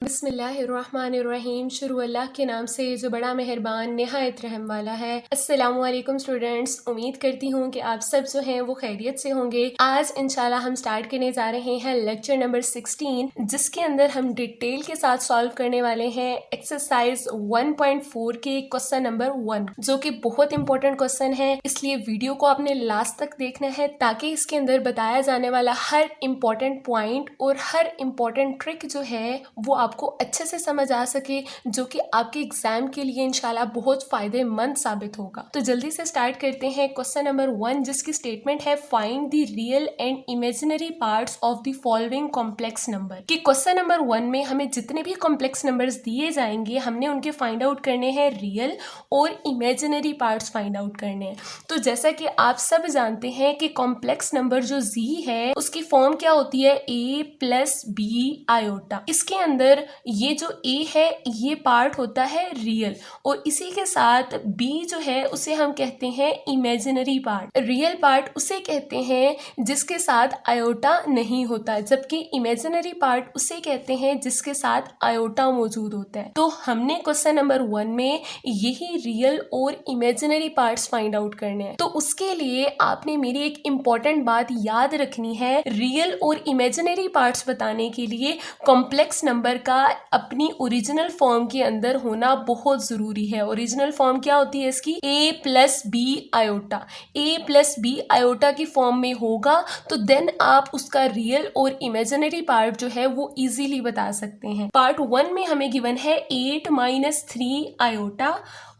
बिस्मिल्लाहिर्रहमानिर्रहीम। शुरू अल्लाह के नाम से जो बड़ा मेहरबान निहायत रहम वाला है। अस्सलामु अलैकुम स्टूडेंट्स, उम्मीद करती हूँ कि आप सब जो हैं वो खैरियत से होंगे। आज इंशाल्लाह हम स्टार्ट करने जा रहे हैं लेक्चर नंबर 16, जिसके अंदर हम डिटेल के साथ सॉल्व करने वाले हैं एक्सरसाइज 1.4 के क्वेश्चन नंबर 1, जो कि बहुत इंपॉर्टेंट क्वेश्चन है। इसलिए वीडियो को आपने लास्ट तक देखना है ताकि इसके अंदर बताया जाने वाला हर इंपॉर्टेंट पॉइंट और हर इंपॉर्टेंट ट्रिक जो है वो आपको अच्छे से समझ आ सके, जो कि आपके एग्जाम के लिए इंशाल्लाह बहुत फायदेमंद साबित होगा। तो जल्दी से स्टार्ट करते हैं क्वेश्चन नंबर 1, जिसकी स्टेटमेंट है find the real and imaginary parts of the following complex number. कि क्वेश्चन नंबर 1 में हमें जितने भी कॉम्प्लेक्स नंबर्स दिए जाएंगे हमने उनके फाइंड आउट करने हैं रियल और इमेजिनरी पार्ट्स फाइंड आउट करने हैं। तो जैसा कि आप सब जानते हैं कि कॉम्प्लेक्स नंबर जो z है उसकी फॉर्म क्या होती है, a प्लस बी आयोटा। इसके अंदर ये जो a है ये पार्ट होता है रियल और इसी के साथ b जो है उसे हम कहते हैं इमेजिनरी पार्ट। रियल पार्ट उसे कहते हैं जिसके साथ आयोटा नहीं होता, जबकि इमेजिनरी पार्ट उसे कहते हैं जिसके साथ आयोटा मौजूद होता है। तो हमने क्वेश्चन नंबर 1 में यही रियल और इमेजिनरी पार्ट्स फाइंड आउट करने हैं। तो उसके लिए आपने मेरी एक इम्पॉर्टेंट बात याद रखनी है। रियल और इमेजिनरी पार्ट्स बताने के लिए कॉम्प्लेक्स नंबर का अपनी ओरिजिनल फॉर्म के अंदर होना बहुत जरूरी है। ओरिजिनल फॉर्म क्या होती है इसकी, a plus B iota. a plus B iota की फॉर्म में होगा तो देन आप उसका रियल और इमेजिनरी पार्ट जो है वो इजीली बता सकते हैं। पार्ट 1 में हमें गिवन है 8 माइनस 3 आयोटा,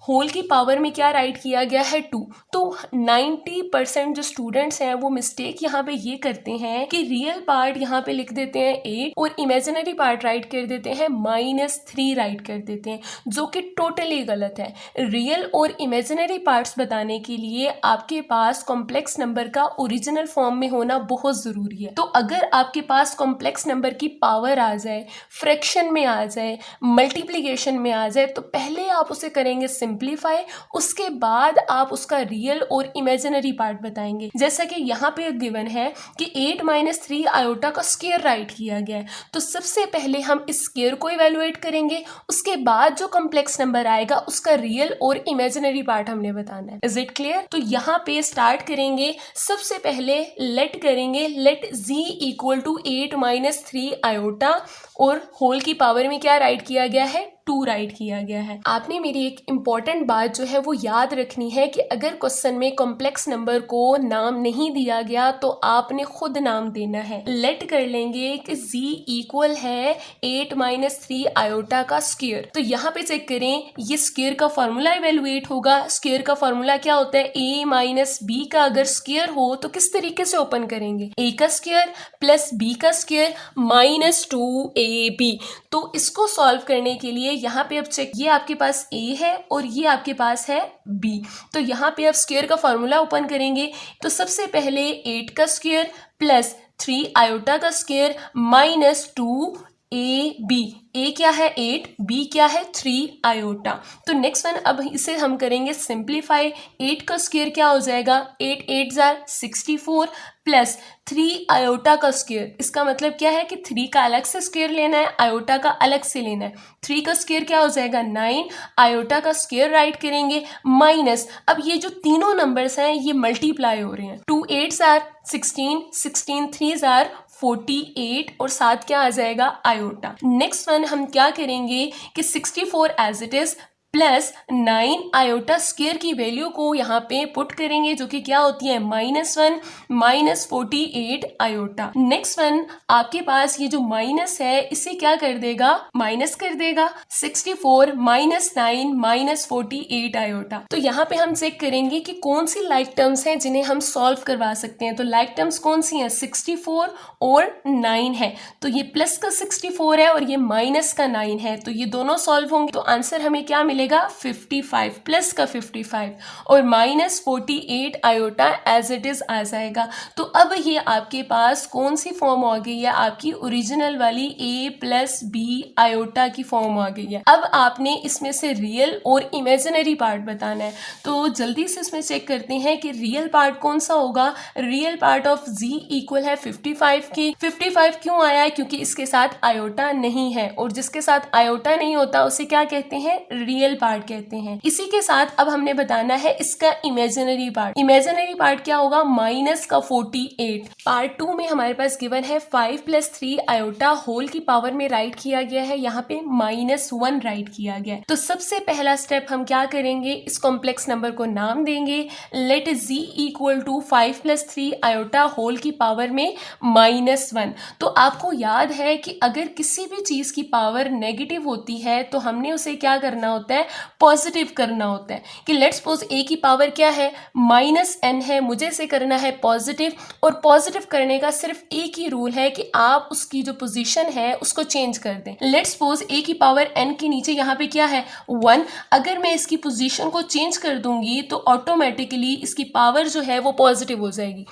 होल की पावर में क्या राइट किया गया है 2। तो 90% जो स्टूडेंट्स हैं वो मिस्टेक यहाँ पे ये करते हैं कि रियल पार्ट यहाँ पे लिख देते हैं 8 और इमेजिनरी पार्ट राइट कर देते हैं -3 राइट कर देते हैं, जो कि टोटली गलत है। रियल और इमेजिनरी पार्ट्स बताने के लिए आपके पास कॉम्प्लेक्स नंबर का ओरिजिनल फॉर्म में होना बहुत जरूरी है। तो अगर आपके पास कॉम्प्लेक्स नंबर की पावर आ जाए, फ्रैक्शन में आ जाए, मल्टीप्लीकेशन में आ जाए, तो पहले आप उसे करेंगे सिंप्लीफाई, उसके बाद आप उसका रियल और इमेजिनरी पार्ट बताएंगे। जैसा कि यहाँ पे गिवन है कि 8 माइनस 3 आयोटा का स्क्वायर राइट किया गया है, तो सबसे पहले हम इस स्क्वायर को इवेलुएट करेंगे, उसके बाद जो कॉम्प्लेक्स नंबर आएगा उसका रियल और इमेजिनरी पार्ट हमने बताना है। Is it clear? तो यहाँ पे स्टार्ट करेंगे। सबसे पहले लेट करेंगे, let z equal to 8 minus 3 iota और होल की पावर में क्या राइट किया गया है, 2 राइट किया गया है। आपने मेरी एक इंपॉर्टेंट बात जो है वो याद रखनी है कि अगर क्वेश्चन में कॉम्प्लेक्स नंबर को नाम नहीं दिया गया तो आपने खुद नाम देना है। लेट कर लेंगे कि z इक्वल है 8 माइनस 3 आयोटा का स्क्वायर। तो यहाँ पे चेक करें, ये स्क्वायर का फॉर्मूला इवेलुएट होगा। स्क्वायर का फॉर्मूला क्या होता है, a माइनस बी का अगर स्क्वायर हो तो किस तरीके से ओपन करेंगे, a का स्क्वायर प्लस b का स्क्वायर माइनस 2ab। तो इसको सॉल्व करने के लिए यहाँ पे अब चेक, ये आपके पास a है और ये आपके पास है b। तो यहाँ पे अब स्क्वायर का फॉर्मूला ओपन करेंगे तो सबसे पहले 8 का स्क्वायर प्लस 3 आयोटा का स्क्वायर माइनस 2ab। a क्या है 8, b क्या है 3 आयोटा। तो नेक्स्ट वन, अब इसे हम करेंगे सिंप्लीफाई। 8 का स्क्वायर क्या हो जाएगा, 8 8 जार 64 प्लस 3 आयोटा का स्क्वायर। इसका मतलब क्या है कि 3 का अलग से स्क्वायर लेना है, आयोटा का अलग से लेना है। 3 का स्क्वायर क्या हो जाएगा 9, आयोटा का स्क्वायर राइट करेंगे माइनस, अब ये जो तीनों नंबर्स हैं ये मल्टीप्लाई हो रहे हैं। 2 8 जार 16, 16 3 जार 48 और साथ क्या आ जाएगा आयोटा। नेक्स्ट वन हम क्या करेंगे कि 64 as it is plus 9 iota square की वैल्यू को यहाँ पे पुट करेंगे, जो कि क्या होती है -1 माइनस 48 आयोटा। नेक्स्ट वन, आपके पास ये जो माइनस है इसे क्या कर देगा, माइनस कर देगा। 64 माइनस 9 माइनस 48 आयोटा। तो यहाँ पे हम चेक करेंगे कि कौन सी लाइक टर्म्स हैं जिन्हें हम सॉल्व करवा सकते हैं। तो लाइक टर्म्स कौन सी हैं, 64 और 9 है। तो ये प्लस का 64 है और ये माइनस का 9 है, तो ये दोनों सॉल्व होंगे। तो आंसर हमें क्या मिलेगा, आएगा 55 प्लस का 55 और minus 48 iota as it is आ जाएगा। तो अब ये आपके पास कौन सी फॉर्म आ गई है, आपकी ओरिजिनल वाली a प्लस बी आयोटा की फॉर्म आ गई है। अब आपने इसमें से रियल और इमेजिनरी पार्ट बताना है, तो जल्दी से इसमें चेक करते हैं कि रियल पार्ट कौन सा होगा। Real part of z equal है 55 की। 55 क्यों आया है, क्योंकि इसके साथ आयोटा नहीं है और जिसके साथ आयोटा नहीं होता उसे क्या कहते हैं, रियल पार्ट कहते हैं। इसी के साथ अब हमने बताना है इसका इमेजिनरी पार्ट। इमेजिनरी पार्ट क्या होगा, माइनस का 48। पार्ट 2 में हमारे पास गिवन है 5 प्लस 3 आयोटा होल की पावर में राइट किया गया है, यहाँ पे -1 राइट किया गया है। तो सबसे पहला स्टेप हम क्या करेंगे, इस कॉम्प्लेक्स नंबर को नाम देंगे let z equal to 5 plus 3 iota whole की पावर में -1। तो आपको याद है कि अगर किसी भी चीज की पावर नेगेटिव होती है तो हमने उसे क्या करना होता है, पॉजिटिव करना होता है। कि लेट्स सपोज a की पावर क्या है, -n है, मुझे इसे करना है पॉजिटिव, और पॉजिटिव करने का सिर्फ एक ही रूल है कि आप उसकी जो पोजीशन है उसको चेंज कर दें। लेट्स सपोज a की पावर n के नीचे यहाँ पे क्या है 1, अगर मैं इसकी पोजीशन को चेंज कर दूंगी तो ऑटोमेटिकली इसकी पावर जो है वो पॉजिटिव हो जाएगी।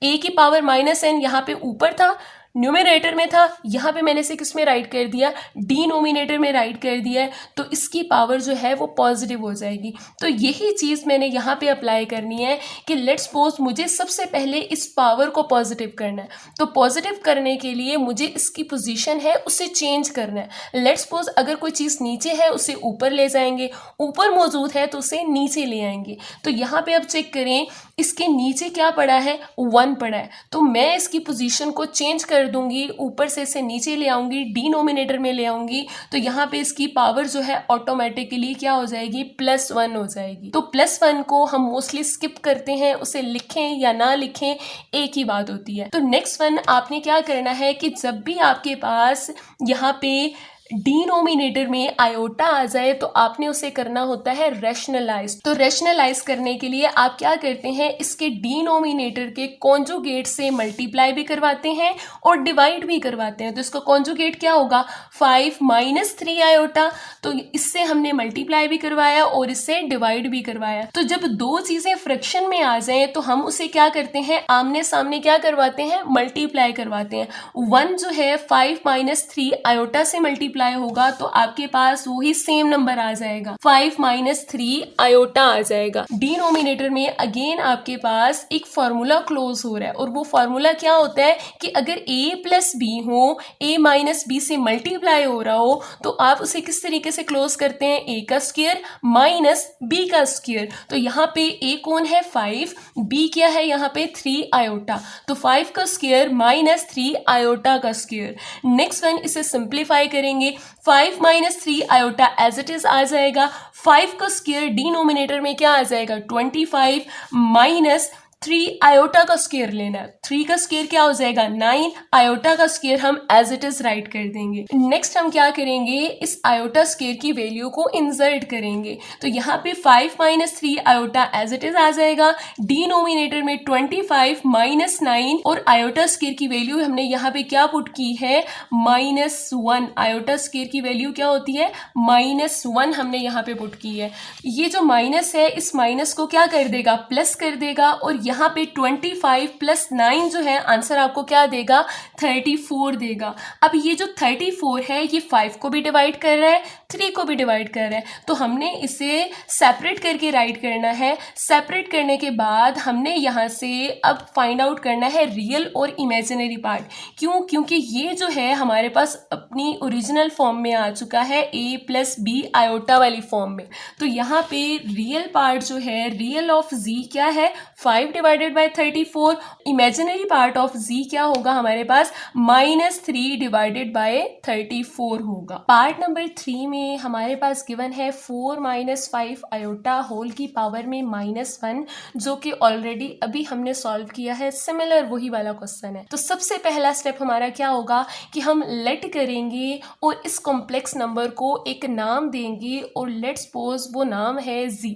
a की पावर -n यहाँ पे ऊपर था, न्यूमरेटर में था, यहाँ पे मैंने इसे किस में राइट कर दिया, डिनोमिनेटर में राइट कर दिया है, तो इसकी पावर जो है वो पॉजिटिव हो जाएगी। तो यही चीज़ मैंने यहाँ पे अप्लाई करनी है कि लेट्स सपोज मुझे सबसे पहले इस पावर को पॉजिटिव करना है, तो पॉजिटिव करने के लिए मुझे इसकी पोजीशन है उसे चेंज करना है। लेट्स सपोज अगर कोई चीज़ नीचे है उसे ऊपर ले जाएंगे, ऊपर मौजूद है तो उसे नीचे ले आएंगे। तो यहाँ पे अब चेक करें, इसके नीचे क्या पड़ा है, 1 पड़ा है, तो मैं इसकी पोजीशन को चेंज कर दूंगी, ऊपर से इसे नीचे ले आऊंगी, डिनोमिनेटर में ले आऊंगी, तो यहाँ पे इसकी पावर जो है ऑटोमेटिकली क्या हो जाएगी, +1 हो जाएगी। तो +1 को हम मोस्टली स्किप करते हैं, उसे लिखें या ना लिखें एक ही बात होती है। तो नेक्स्ट वन आपने क्या करना है कि जब भी आपके पास यहाँ पे डिनोमिनेटर में आयोटा आ जाए तो आपने उसे करना होता है रैशनलाइज। तो रैशनलाइज करने के लिए आप क्या करते हैं, इसके डिनोमिनेटर के कॉन्जुगेट से मल्टीप्लाई भी करवाते हैं और डिवाइड भी करवाते हैं। तो इसका कॉन्जुगेट क्या होगा, 5 - 3 आयोटा, तो इससे हमने मल्टीप्लाई भी करवाया और इससे डिवाइड भी करवाया। तो जब दो चीजें फ्रैक्शन में आ जाए तो हम उसे क्या करते हैं, आमने सामने क्या करवाते हैं, मल्टीप्लाई करवाते हैं। 1 जो है 5 - 3 आयोटा से मल्टीप्लाई होगा तो आपके पास वही सेम नंबर आ जाएगा, 5 - 3 आयोटा आ जाएगा। डिनोमिनेटर में अगेन आपके पास एक फॉर्मूला क्लोज हो रहा है, और वो फॉर्मूला क्या होता है कि अगर a प्लस बी हो, a माइनस बी से मल्टीप्लाई हो रहा हो, तो आप उसे किस तरीके से क्लोज करते हैं, a का स्क्वायर माइनस b का स्क्वायर। तो यहाँ पे a कौन है 5, b क्या है यहाँ पे 3 आयोटा, तो 5 का स्क्वायर माइनस 3 आयोटा का स्क्वायर। नेक्स्ट वन इसे सिंप्लीफाई करेंगे, 5 - 3 आयोटा एज इट इज आ जाएगा, 5 का स्क्वायर डिनोमिनेटर में क्या आ जाएगा 25 माइनस 3 आयोटा का स्क्वायर लेना है, 3 का स्क्वायर क्या हो जाएगा 9, आयोटा का स्क्वायर हम एज इट इज राइट कर देंगे। नेक्स्ट हम क्या करेंगे, इस आयोटा स्क्वायर की वैल्यू को इंसर्ट करेंगे, तो यहाँ पे 5 - 3 आयोटा एज इट इज आ जाएगा, डिनोमिनेटर में 25 माइनस 9 और आयोटा स्क्वायर की वैल्यू हमने यहाँ पे क्या पुट की है -1। आयोटा स्क्वायर की वैल्यू क्या होती है -1 हमने यहाँ पे पुट की है। ये जो माइनस है इस माइनस को क्या कर देगा, प्लस कर देगा, और यहाँ पे 25 + 9 जो है आंसर आपको क्या देगा 34 देगा। अब ये जो 34 है ये 5 को भी डिवाइड कर रहा है, 3 को भी डिवाइड कर रहा है, तो हमने इसे सेपरेट करके राइट करना है। सेपरेट करने के बाद हमने यहाँ से अब फाइंड आउट करना है रियल और इमेजिनरी पार्ट। क्यों, क्योंकि ये जो है हमारे पास अपनी ओरिजिनल फॉर्म में आ चुका है a + b आयोटा वाली फॉर्म में। तो यहाँ पे रियल पार्ट जो है, रियल ऑफ z क्या है 5 / 34, इमेजिनरी पार्ट ऑफ z क्या होगा हमारे पास -3 / 34 होगा। पार्ट नंबर 3 में हमारे पास गिवन है 4 - 5 आयोटा होल की पावर में -1, जो कि ऑलरेडी अभी हमने सॉल्व किया है, सिमिलर वही वाला क्वेश्चन है। तो सबसे पहला स्टेप हमारा क्या होगा कि हम लेट करेंगे और इस कॉम्प्लेक्स नंबर को एक नाम देंगे, और लेट्स सपोज वो नाम है z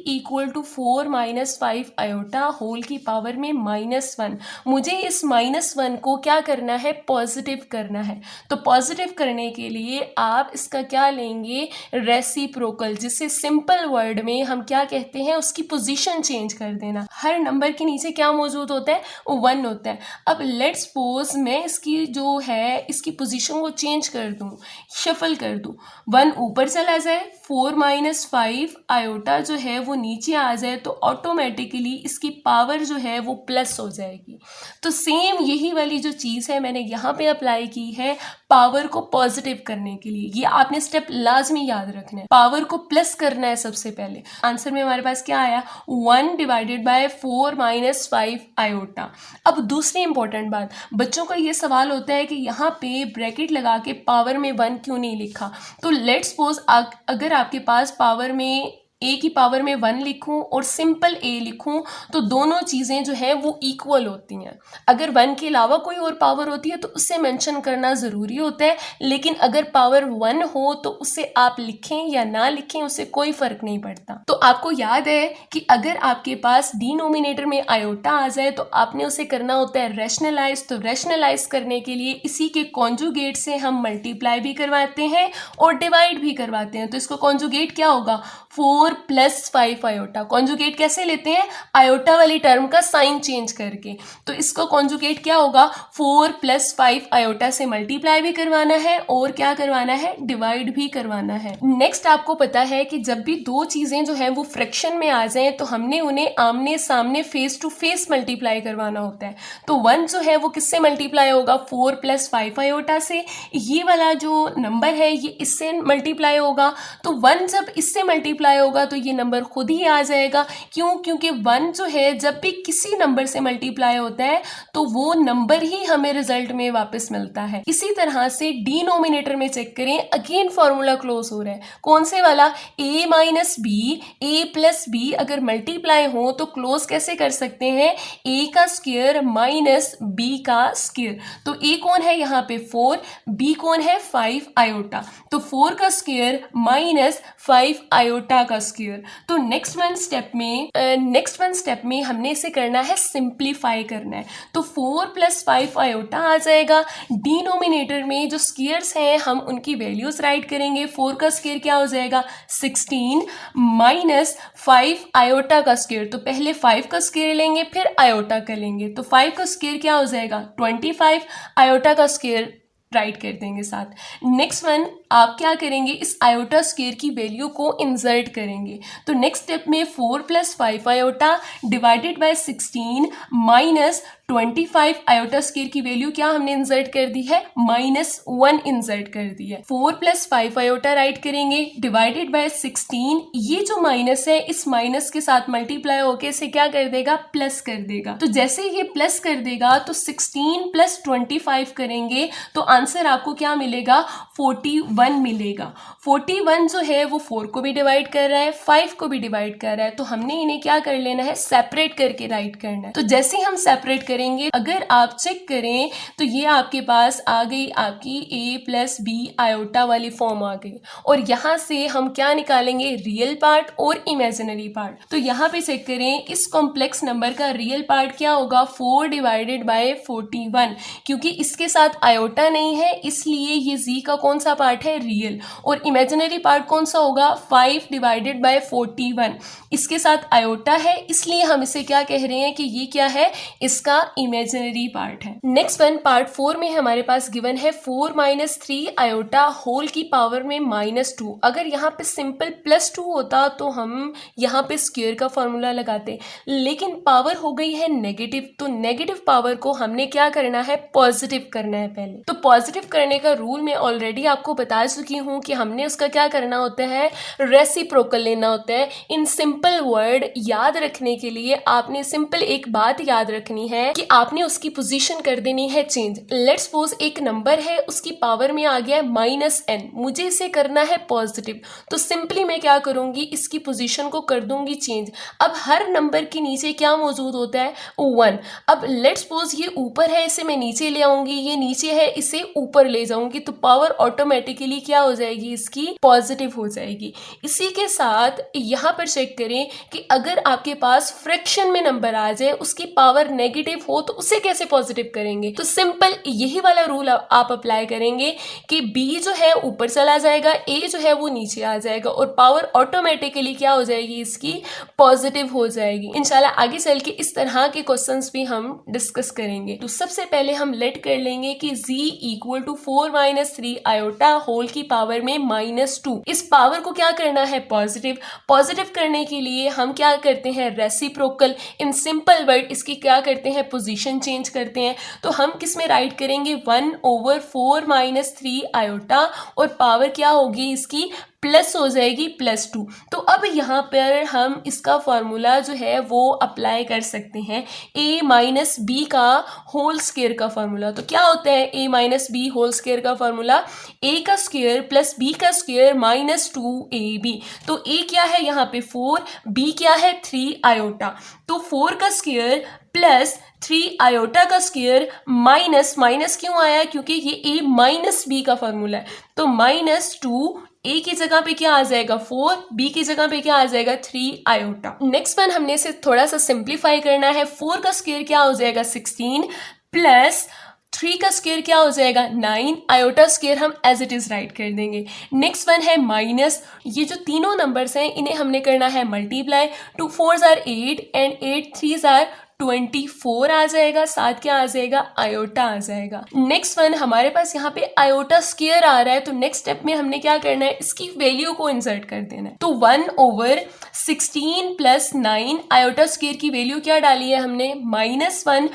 equal to 4 - 5 iota. Iota whole की पावर में -1। मुझे इस -1 को क्या करना है, पॉजिटिव करना है। तो पॉजिटिव करने के लिए आप इसका क्या लेंगे, रेसिप्रोकल, जिसे सिंपल वर्ड में हम क्या कहते हैं, उसकी पोजीशन चेंज कर देना। हर नंबर के नीचे क्या मौजूद होता है, 1 होता है। अब लेट्स सपोज मैं इसकी जो है इसकी पोजीशन को चेंज कर दूं, शफल कर दूं, 1 ऊपर चला जाए, 4 - 5 आयोटा जो है वो नीचे आ जाए, तो ऑटोमेटिकली इसकी पावर जो है वो प्लस हो जाएगी। तो सेम यही वाली जो चीज़ है मैंने यहाँ पे अप्लाई की है पावर को पॉजिटिव करने के लिए। ये आपने स्टेप लाजमी याद रखना है, पावर को प्लस करना है सबसे पहले। आंसर में हमारे पास क्या आया, 1 / 4 - 5 आयोटा। अब दूसरी इंपॉर्टेंट बात, बच्चों का ये सवाल होता है कि यहाँ पे ब्रैकेट लगा के पावर में 1 क्यों नहीं लिखा। तो लेट्स सपोज अगर आपके पास पावर में ए की पावर में 1 लिखूं और सिंपल ए लिखूं, तो दोनों चीज़ें जो है वो इक्वल होती हैं। अगर 1 के अलावा कोई और पावर होती है तो उससे मेंशन करना ज़रूरी होता है, लेकिन अगर पावर 1 हो तो उसे आप लिखें या ना लिखें, उससे कोई फ़र्क नहीं पड़ता। तो आपको याद है कि अगर आपके पास डिनोमिनेटर में आयोटा आ जाए तो आपने उसे करना होता है रैशनलाइज। तो रैशनलाइज करने के लिए इसी के कॉन्जुगेट से हम मल्टीप्लाई भी करवाते हैं और डिवाइड भी करवाते हैं। तो इसको कॉन्जुगेट क्या होगा, 4 + 5 आयोटा। कॉन्जुगेट कैसे लेते हैं, आयोटा वाली टर्म का साइन चेंज करके। तो इसको कॉन्जुगेट क्या होगा, 4 + 5 आयोटा से मल्टीप्लाई भी करवाना है और क्या करवाना है, डिवाइड भी करवाना है। नेक्स्ट आपको पता है कि जब भी दो चीजें जो है वो फ्रैक्शन में आ जाएं तो हमने उन्हें आमने सामने फेस टू फेस मल्टीप्लाई करवाना होता है। तो 1 जो है वो किससे मल्टीप्लाई होगा, 4 + 5 आयोटा से। ये वाला जो नंबर है ये इससे मल्टीप्लाई होगा। तो 1 जब इससे मल्टीप्लाई होगा तो ये नंबर खुद ही आ जाएगा। क्यों, क्योंकि 1 जो है जब भी किसी नंबर से मल्टीप्लाई होता है तो वो नंबर ही हमें रिजल्ट में वापस मिलता है। इसी तरह से डिनोमिनेटर में चेक करें, अगेन फॉर्मूला क्लोज हो रहा है। कौन से वाला, a - b, a + b अगर मल्टीप्लाई हो तो क्लोज कैसे कर सकते हैं, a का स्क्वायर - b का स्क्वायर। तो a कौन है यहाँ पे 4, b कौन है 5 आयोटा। तो 4 का स्क्वायर - 5 आयोटा का स्क्वायर। तो नेक्स्ट वन स्टेप में हमने इसे करना है, सिंप्लीफाई करना है। तो 4 + 5 आयोटा आ जाएगा। डिनोमिनेटर में जो स्क्वायर्स हैं हम उनकी वैल्यूज राइट करेंगे। 4 का स्क्वायर क्या हो जाएगा, 16 - 5 आयोटा का स्क्वायर। तो पहले 5 का स्क्वायर लेंगे फिर आयोटा का लेंगे। तो 5 का स्क्वायर क्या हो जाएगा, 25 आयोटा का स्क्वायर राइट कर देंगे साथ। नेक्स्ट वन आप क्या करेंगे, इस आयोटा स्क्वायर की वैल्यू को इंसर्ट करेंगे। तो नेक्स्ट स्टेप में 4 + 5 iota divided bye 16 - 25 iota square की वैल्यू क्या हमने इंसर्ट कर दी है, -1 इंसर्ट कर दी है। 4 + 5 आयोटा राइट करेंगे डिवाइडेड बाय 16। ये जो माइनस है इस माइनस के साथ मल्टीप्लाई होके इसे क्या कर देगा, प्लस कर देगा। तो जैसे ये प्लस कर देगा तो 16 + 25 करेंगे तो आंसर आपको क्या मिलेगा, 41 मिलेगा। 41 जो है वो 4 को भी डिवाइड कर रहा है, 5 को भी डिवाइड कर रहा है। तो हमने इन्हें क्या कर लेना है, सेपरेट करके राइट करना है। तो जैसे हम सेपरेट करेंगे, अगर आप चेक करें तो ये आपके पास आ गई आपकी a + b आयोटा वाली फॉर्म आ गई। और यहाँ से हम क्या निकालेंगे, रियल पार्ट और इमेजिनरी पार्ट। तो यहाँ पे चेक करें, इस कॉम्प्लेक्स नंबर का रियल पार्ट क्या होगा, 4 / 41। क्योंकि इसके साथ आयोटा नहीं है इसलिए ये z का कौन सा पार्ट है, रियल। और इमेजिनरी पार्ट कौन सा होगा, 5 / 41। इसके साथ आयोटा है इसलिए हम इसे क्या कह रहे हैं कि ये क्या है, इसका इमेजिनरी पार्ट है। नेक्स्ट वन पार्ट 4 में हमारे पास गिवन है 4 - 3 आयोटा होल की पावर में -2। अगर यहाँ पे सिंपल +2 होता तो हम यहाँ पे स्क्वायर का फॉर्मूला लगाते, लेकिन पावर हो गई है नेगेटिव। तो नेगेटिव पावर को हमने क्या करना है, पॉजिटिव करना है पहले। तो पॉजिटिव करने का रूल मैं ऑलरेडी आपको बता चुकी हूँ कि हमने उसका क्या करना होता है, रेसिप्रोकल लेना होता है। इन सिंपल वर्ड याद रखने के लिए आपने सिंपल एक बात याद रखनी है कि आपने उसकी पोजीशन कर देनी है चेंज। लेट्स सपोज एक नंबर है, उसकी पावर में आ गया है -n, मुझे इसे करना है पॉजिटिव, तो सिंपली मैं क्या करूंगी, इसकी पोजीशन को कर दूंगी चेंज। अब हर नंबर के नीचे क्या मौजूद होता है, 1। अब लेट्स सपोज ये ऊपर है, इसे मैं नीचे ले आऊंगी, ये नीचे है, इसे ऊपर ले जाऊंगी, तो पावर ऑटोमेटिकली क्या हो जाएगी, इसकी पॉजिटिव हो जाएगी। इसी के साथ यहाँ पर चेक करें कि अगर आपके पास फ्रैक्शन में नंबर आ जाए, उसकी पावर नेगेटिव हो, तो उसे कैसे पॉजिटिव करेंगे। तो सिंपल यही वाला रूल आप अप्लाई करेंगे कि b जो है ऊपर चला जाएगा, a जो है वो नीचे आ जाएगा, और पावर ऑटोमेटिकली क्या हो जाएगी, इसकी पॉजिटिव हो जाएगी। इंशाल्लाह आगे चल के इस तरह के क्वेश्चंस भी हम डिस्कस करेंगे। तो सबसे पहले हम लेट कर लेंगे कि z = 4 - 3 आयोटा होल की पावर में -2। इस पावर को क्या करना है, पॉजिटिव करने के लिए हम क्या करते हैं, रेसिप्रोकल। इन सिंपल वर्ड इसकी क्या करते हैं, पोजीशन चेंज करते हैं। तो हम किस में राइट करेंगे, 1/4 - 3 आयोटा, और पावर क्या होगी इसकी, प्लस हो जाएगी +2। तो अब यहाँ पर हम इसका फॉर्मूला जो है वो अप्लाई कर सकते हैं, a - b का होल स्क्वायर का फॉर्मूला। तो क्या होता है a - b होल स्क्वायर का फॉर्मूला, a का स्क्वायर प्लस b का स्क्वायर -2ab। तो a क्या है यहाँ पे 4, b क्या है 3 आयोटा। तो 4 का स्क्वायर प्लस 3 आयोटा का स्क्वायर माइनस क्यों आया, क्योंकि ये a - b का फॉर्मूला है। तो -2, a की जगह पे क्या आ जाएगा 4, b की जगह पे क्या आ जाएगा 3 आयोटा। नेक्स्ट वन हमने इसे थोड़ा सा सिंप्लीफाई करना है। 4 का स्क्वायर क्या हो जाएगा 16 प्लस 3 का स्क्वायर क्या हो जाएगा 9, आयोटा स्क्वायर हम एज इट इज राइट कर देंगे। नेक्स्ट वन है माइनस, ये जो तीनों नंबर्स हैं इन्हें हमने करना है multiply. 2 4s are 8 and 8 3s are 24 आ जाएगा, साथ क्या आ जाएगा, आयोटा आ जाएगा। नेक्स्ट वन हमारे पास यहाँ पे आयोटा स्क्वायर आ रहा है, तो नेक्स्ट स्टेप में हमने क्या करना है, इसकी वैल्यू को इंसर्ट कर देना है। तो 1/16 + 9 आयोटा स्क्वायर की वैल्यू क्या डाली है हमने, -1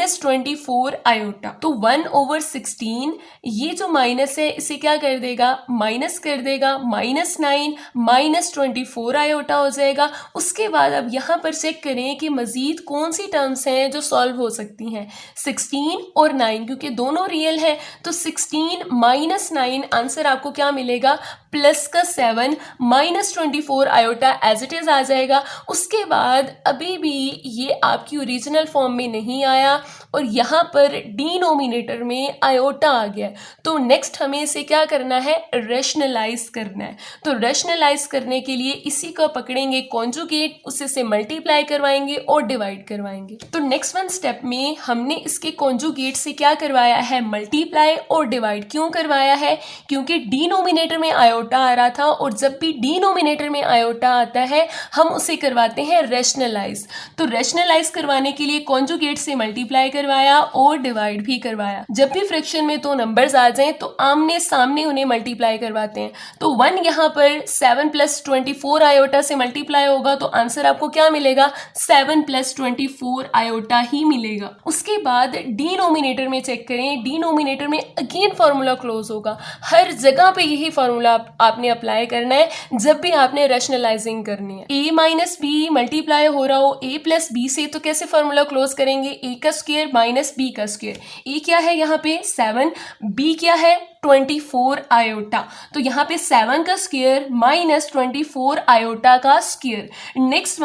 - 24 आयोटा। तो 1/16, ये जो माइनस है इसे क्या कर देगा, माइनस कर देगा, -9 - 24 आयोटा हो जाएगा। उसके बाद अब यहाँ पर चेक करें कि मजीद कौन सी टर्म्स हैं जो सॉल्व हो सकती हैं, 16 और 9, क्योंकि दोनों रियल है। तो 16 - 9 आंसर आपको क्या मिलेगा, प्लस का 7 -24 आयोटा एज इट इज आ जाएगा। उसके बाद अभी भी ये आपकी ओरिजिनल फॉर्म में नहीं आया और यहाँ पर डिनोमिनेटर में आयोटा आ गया, तो नेक्स्ट हमें इसे क्या करना है, रेशनलाइज करना है। तो रेशनलाइज करने के लिए इसी को पकड़ेंगे कॉन्जुगेट, उससे से मल्टीप्लाई करवाएंगे और डिवाइड करवाएंगे। तो नेक्स्ट वन स्टेप में हमने इसके कॉन्जुगेट से क्या करवाया है, मल्टीप्लाई और डिवाइड। क्यों करवाया है, क्योंकि डिनोमिनेटर में आयोटा आ रहा था, और जब भी डिनोमिनेटर में आयोटा आता है हम उसे करवाते हैं रेशनलाइज। तो रेशनलाइज करवाने के लिए कॉन्जुगेट से मल्टीप्लाई करवाया और डिवाइड भी करवाया। जब भी फ्रैक्शन में दो नंबर्स आ जाएं तो आमने सामने उन्हें मल्टीप्लाई करवाते हैं। तो 1 यहाँ पर 7 + 24 आयोटा से मल्टीप्लाई होगा, तो आंसर आपको क्या मिलेगा, 7 + 24 आयोटा ही मिलेगा। उसके बाद डिनोमिनेटर में चेक करें, डिनोमिनेटर में अगेन फार्मूला क्लोज होगा। हर जगह पे यही फार्मूला आपने अप्लाई करना है जब भी आपने रैशनलाइजिंग करनी है। a - b मल्टीप्लाई हो रहा हो a + b से, तो कैसे फार्मूला क्लोज करेंगे, a का स्क्वायर - b का स्क्वायर। a क्या है यहाँ पे 7, b क्या है 24 आयोटा। तो यहाँ पे 7 का स्क्वायर -24 आयोटा का स्क्वायर। नेक्स्ट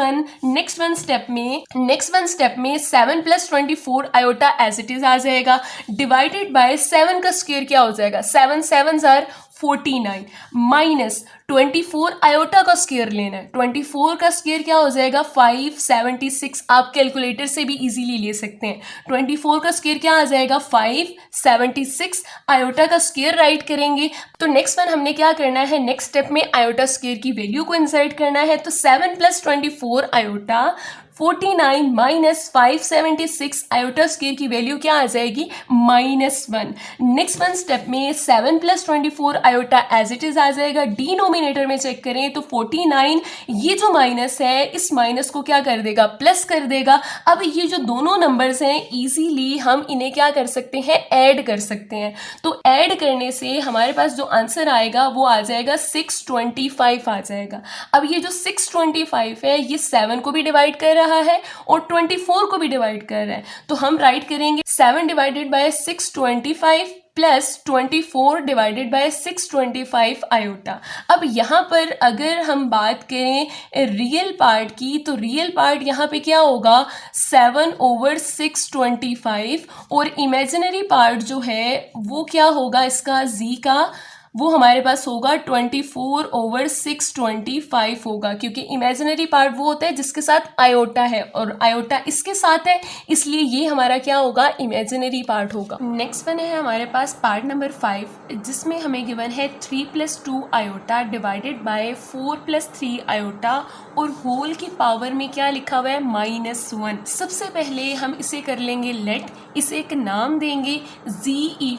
वन स्टेप में 7 + 24 आयोटा एज इट इज आ जाएगा, डिवाइडेड बाय 7 का स्क्वायर क्या हो जाएगा, 7 7s are 49 -24 आयोटा का स्क्वायर लेना है। 24 का स्क्वायर क्या हो जाएगा 576, आप कैलकुलेटर से भी इजीली ले सकते हैं। 24 का स्क्वायर क्या आ जाएगा 576, आयोटा का स्क्वायर राइट करेंगे। तो नेक्स्ट वन हमने क्या करना है, नेक्स्ट स्टेप में आयोटा स्क्वायर की वैल्यू को इंसर्ट करना है। तो 7 + 24 आयोटा 49 - 576 आयोटा स्क्वायर की वैल्यू क्या आ जाएगी -1। नेक्स्ट वन स्टेप में 7 + 24 आयोटा एज इट इज आ जाएगा। डिनोमिनेटर में चेक करें तो 49, ये जो माइनस है इस माइनस को क्या कर देगा, प्लस कर देगा। अब ये जो दोनों नंबर्स हैं इजीली हम इन्हें क्या कर सकते हैं, ऐड कर सकते हैं। तो ऐड करने से हमारे पास जो आंसर आएगा वो आ जाएगा 625 आ जाएगा। अब ये जो 625 है ये 7 को भी डिवाइड कर रहा रहा है और 24 को भी डिवाइड कर रहा है। तो हम राइट करेंगे 7 divided by 625 plus 24 divided by 625 iota. अब यहाँ पर अगर हम बात करें रियल पार्ट की, तो रियल पार्ट यहाँ पे क्या होगा 7/625, और इमेजिनरी पार्ट जो है वो क्या होगा इसका z का, वो हमारे पास होगा 24/625 होगा, क्योंकि इमेजिनरी पार्ट वो होता है जिसके साथ आयोटा है और आयोटा इसके साथ है, इसलिए ये हमारा क्या होगा इमेजिनरी पार्ट होगा। नेक्स्ट वन है हमारे पास पार्ट नंबर 5, जिसमें हमें गिवन है 3 + 2 आयोटा डिवाइडेड बाय 4 + 3 आयोटा, और होल की पावर में क्या लिखा हुआ है -1। सबसे पहले हम इसे कर लेंगे लेट, इसे एक नाम देंगे z =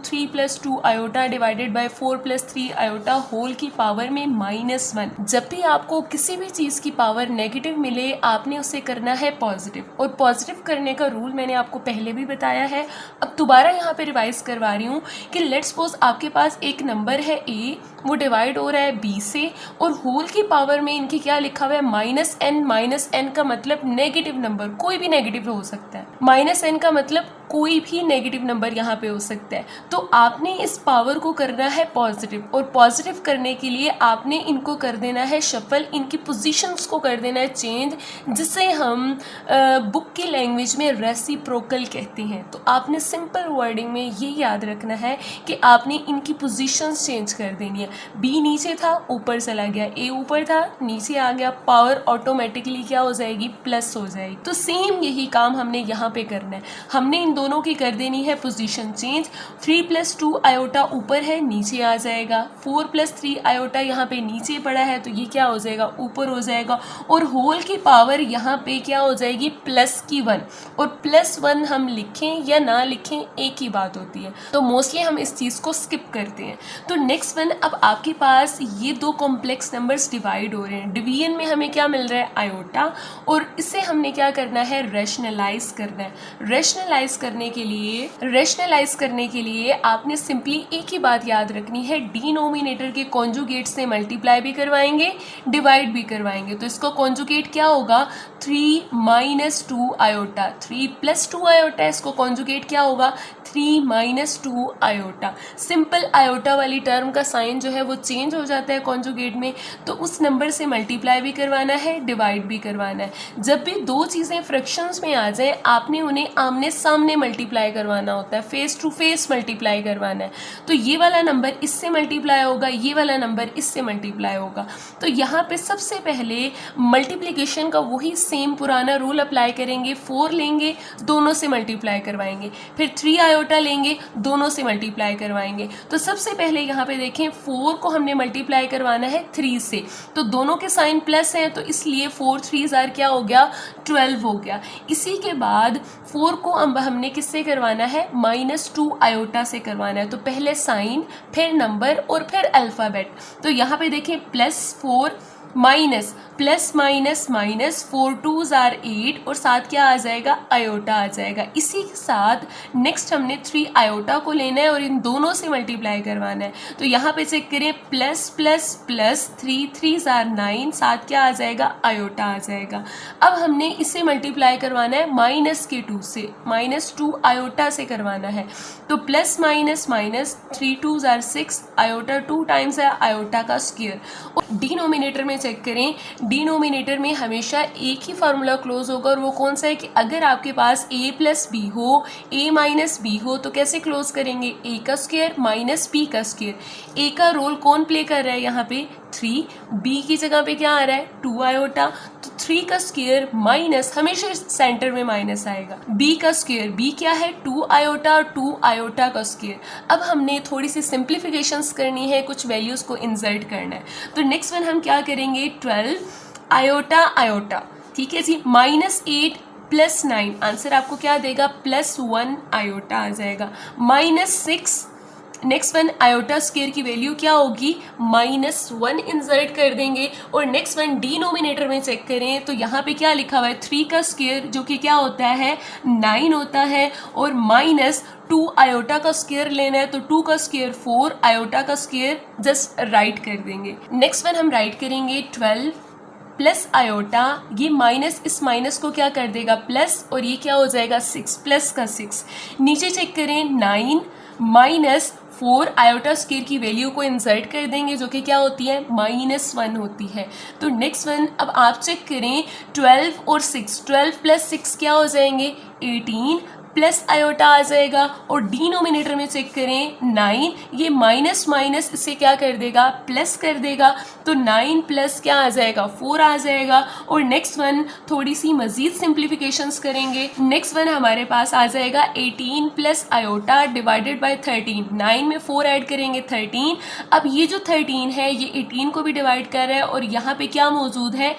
3 + 2 iota divided by 4 + 3 iota whole की पावर में -1। जब भी आपको किसी भी चीज़ की पावर नेगेटिव मिले आपने उसे करना है पॉजिटिव, और पॉजिटिव करने का रूल मैंने आपको पहले भी बताया है, अब दोबारा यहाँ पे रिवाइज करवा रही हूँ कि लेट सपोज आपके पास एक नंबर है a, वो डिवाइड हो रहा है b से, और होल की पावर में इनकी क्या लिखा हुआ है -n। -n का मतलब नेगेटिव नंबर, कोई भी नेगेटिव हो सकता है, -n का मतलब कोई भी नेगेटिव नंबर यहाँ पे हो सकता है। तो आपने इस पावर को करना है पॉजिटिव, और पॉजिटिव करने के लिए आपने इनको कर देना है शफल, इनकी पोजीशंस को कर देना है चेंज, जिसे हम बुक की लैंग्वेज में रेसिप्रोकल कहते हैं। तो आपने सिंपल वर्डिंग में ये याद रखना है कि आपने इनकी पोजीशंस चेंज कर देनी है। बी नीचे था ऊपर चला गया, ए ऊपर था नीचे आ गया, पावर ऑटोमेटिकली क्या हो जाएगी प्लस हो जाएगी। तो सेम यही काम हमने यहाँ पे करना है, हमने इन दोनों की कर देनी है पोजीशन चेंज। 3 + 2 आयोटा ऊपर है नीचे आ जाएगा, 4 + 3 आयोटा यहाँ पे नीचे पड़ा है तो ये क्या हो जाएगा ऊपर हो जाएगा, और होल की पावर यहाँ पे क्या हो जाएगी +1। और +1 हम लिखें या ना लिखें एक ही बात होती है, तो मोस्टली हम इस चीज़ को स्किप करते हैं। तो नेक्स्ट वन, अब आपके पास ये दो कॉम्प्लेक्स नंबर्स डिवाइड हो रहे हैं, डिवीजन में हमें क्या मिल रहा है आयोटा, और इसे हमने क्या करना है रैशनलाइज करना है। रैशनलाइज करने के लिए आपने सिंपली एक ही बात याद रखनी है, डिनोमिनेटर के कॉन्जुगेट से मल्टीप्लाई भी करवाएंगे डिवाइड भी करवाएंगे। तो इसका कॉन्जुगेट क्या होगा 3 - 2 आयोटा, 3 + 2 आयोटा, इसको कॉन्जुगेट क्या होगा 3 - 2 आयोटा। सिंपल आयोटा वाली टर्म का साइन जो है वो चेंज हो जाता है कॉन्जुगेट में, तो उस नंबर से मल्टीप्लाई भी करवाना है डिवाइड भी करवाना है। जब भी दो चीज़ें फ्रैक्शंस में आ जाए आपने उन्हें आमने सामने मल्टीप्लाई करवाना होता है, फेस टू फेस मल्टीप्लाई करवाना है। तो ये वाला नंबर इससे मल्टीप्लाई होगा, ये वाला नंबर इससे मल्टीप्लाई होगा। तो यहाँ पे सबसे पहले मल्टीप्लिकेशन का वही सेम पुराना रूल अप्लाई करेंगे, 4 लेंगे दोनों से मल्टीप्लाई करवाएंगे, फिर 3 आयोटा लेंगे दोनों से मल्टीप्लाई करवाएंगे। तो सबसे पहले यहाँ पे देखें 4 को हमने मल्टीप्लाई करवाना है 3 से, तो दोनों के साइन प्लस हैं तो इसलिए 4 3 क्या हो गया 12 हो गया। इसी के बाद 4 को अब हमने किससे करवाना है -2 आयोटा से करवाना है। तो पहले साइन फिर नंबर और फिर अल्फ़ाबेट। तो यहाँ पे देखें +4 minus plus minus minus 4 2s are 8 और साथ क्या आ जाएगा आयोटा आ जाएगा। इसी के साथ नेक्स्ट हमने 3 आयोटा को लेना है और इन दोनों से मल्टीप्लाई करवाना है। तो यहाँ पे चेक करें plus plus plus 3 3s are 9 साथ क्या आ जाएगा आयोटा आ जाएगा। अब हमने इसे मल्टीप्लाई करवाना है -2 से, -2 आयोटा से करवाना है। तो plus minus minus 3 2s are 6 iota 2 times है आयोटा का स्क्वायर। और डिनोमिनेटर में चेक करें, डिनोमिनेटर में हमेशा एक ही फार्मूला क्लोज होगा और वो कौन सा है कि अगर आपके पास a प्लस बी हो a माइनस बी हो तो कैसे क्लोज करेंगे a का स्क्वायर माइनस b का स्क्वायर। a का रोल कौन प्ले कर रहा है यहाँ पे 3, b की जगह पे क्या आ रहा है 2 आयोटा। तो 3 का स्क्वायर माइनस हमेशा सेंटर में माइनस आएगा, b का स्क्वायर b क्या है 2 आयोटा और 2 आयोटा का स्क्वायर। अब हमने थोड़ी सी सिंप्लीफिकेशंस करनी है, कुछ वैल्यूज को इंसर्ट करना है। तो नेक्स्ट वन हम क्या करेंगे 12 आयोटा आयोटा, ठीक है जी, -8 प्लस 9 आंसर आपको क्या देगा +1 आयोटा आ जाएगा। -6 नेक्स्ट वन आयोटा स्क्वायर की वैल्यू क्या होगी -1 इंसर्ट कर देंगे। और नेक्स्ट वन डिनोमिनेटर में चेक करें तो यहाँ पे क्या लिखा हुआ है 3 का स्क्वायर जो कि क्या होता है 9 होता है और -2 आयोटा का स्क्वायर लेना है। तो 2 का स्क्वायर 4 आयोटा का स्क्वायर जस्ट राइट कर देंगे। नेक्स्ट वन हम राइट करेंगे 12 प्लस आयोटा, ये माइनस इस माइनस को क्या कर देगा प्लस, और ये क्या हो जाएगा 6 प्लस का 6। नीचे चेक करें 9 माइनस 4 आयोटा स्क्वायर की वैल्यू को इंसर्ट कर देंगे जो कि क्या होती है -1 होती है। तो नेक्स्ट वन अब आप चेक करें 12 और 6, 12 प्लस 6 क्या हो जाएंगे 18 प्लस आयोटा आ जाएगा, और डिनोमिनेटर में चेक करें 9, ये माइनस माइनस इसे क्या कर देगा प्लस कर देगा, तो 9 प्लस क्या आ जाएगा 4 आ जाएगा। और नेक्स्ट वन थोड़ी सी मजीद सिंप्लीफिकेशंस करेंगे। नेक्स्ट वन हमारे पास आ जाएगा 18 प्लस आयोटा डिवाइडेड बाय 13, 9 में 4 ऐड करेंगे 13। अब ये जो 13 है ये 18 को भी डिवाइड कर रहा है और यहाँ पे क्या मौजूद है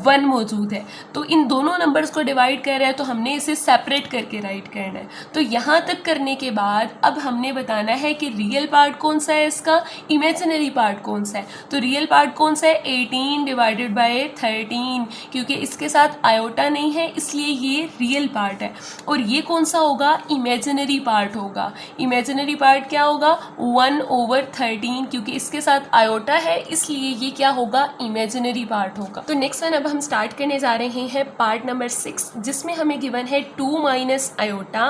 1 मौजूद है, तो इन दोनों नंबर्स को डिवाइड कर रहा है तो हमने इसे सेपरेट करके राइट करना है। तो यहाँ तक करने के बाद अब हमने बताना है कि रियल पार्ट कौन सा है इसका, इमेजिनरी पार्ट कौन सा है। तो रियल पार्ट कौन सा है 18 डिवाइडेड बाय 13, क्योंकि इसके साथ आयोटा नहीं है इसलिए ये रियल पार्ट है। और ये कौन सा होगा इमेजिनरी पार्ट होगा। इमेजिनरी पार्ट क्या होगा 1/13, क्योंकि इसके साथ आयोटा है इसलिए ये क्या होगा इमेजिनरी पार्ट होगा। तो नेक्स्ट अब हम स्टार्ट करने जा रहे हैं पार्ट नंबर 6, जिसमें हमें गिवन है 2 minus iota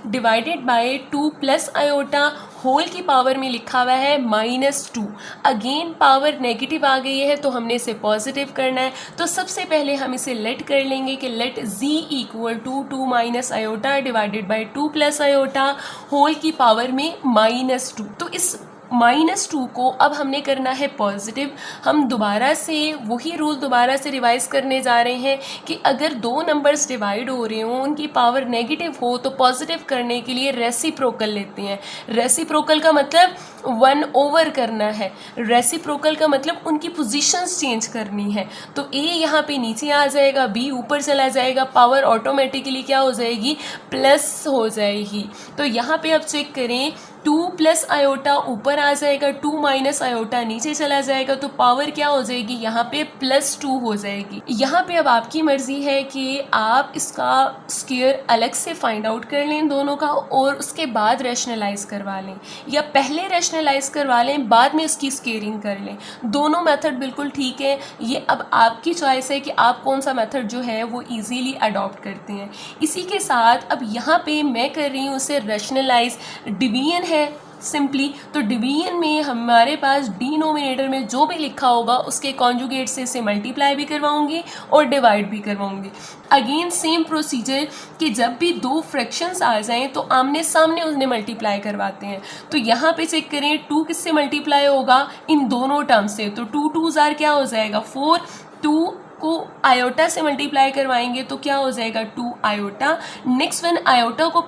divided by 2 plus iota, whole की पावर में लिखा हुआ है -2। अगेन पावर नेगेटिव आ गई है तो हमने इसे पॉजिटिव करना है। तो सबसे पहले हम इसे लेट कर लेंगे कि let z equal to 2 minus iota divided by 2 plus iota, whole की पावर में -2। तो इस -2 को अब हमने करना है पॉजिटिव। हम दोबारा से वही रूल दोबारा से रिवाइज करने जा रहे हैं कि अगर दो नंबर्स डिवाइड हो रहे हों उनकी पावर नेगेटिव हो तो पॉजिटिव करने के लिए रेसिप्रोकल लेते हैं। रेसिप्रोकल का मतलब 1/, करना है। रेसिप्रोकल का मतलब उनकी पोजीशंस चेंज करनी है। तो a यहाँ पे नीचे आ जाएगा, b ऊपर चला जाएगा, पावर ऑटोमेटिकली क्या हो जाएगी प्लस हो जाएगी। तो यहाँ पे अब चेक करें 2 प्लस आयोटा ऊपर आ जाएगा, 2 माइनस आयोटा नीचे चला जाएगा, तो पावर क्या हो जाएगी यहाँ पे +2 हो जाएगी। यहाँ पे अब आपकी मर्जी है कि आप इसका स्क्वायर अलग से फाइंड आउट कर लें दोनों का और उसके बाद रैशनलाइज करवा लें, या पहले रैशनलाइज करवा लें बाद में उसकी स्क्वेयरिंग कर लें। दोनों मेथड बिल्कुल ठीक है, ये अब आपकी चॉइस है कि आप कौन सा मेथड जो है वो इजीली अडॉप्ट करते हैं। इसी के साथ अब यहाँ पे मैं कर रही हूँ उसे रैशनलाइज। डिवीजन है सिंपली, तो डिवीजन में हमारे पास डिनोमिनेटर में जो भी लिखा होगा उसके कॉन्जुगेट से इसे मल्टीप्लाई भी करवाऊंगी और डिवाइड भी करवाऊंगी। अगेन सेम प्रोसीजर कि जब भी दो फ्रैक्शंस आ जाएं तो आमने सामने उन्हें मल्टीप्लाई करवाते हैं। तो यहाँ पे चेक करें 2 किससे मल्टीप्लाई होगा इन दोनों टर्म से, तो 2 2 क्या हो जाएगा 4, 2 को आयोटा से मल्टीप्लाई करवाएंगे तो क्या हो जाएगा 2 आयोटा। नेक्स्ट वन आयोटा को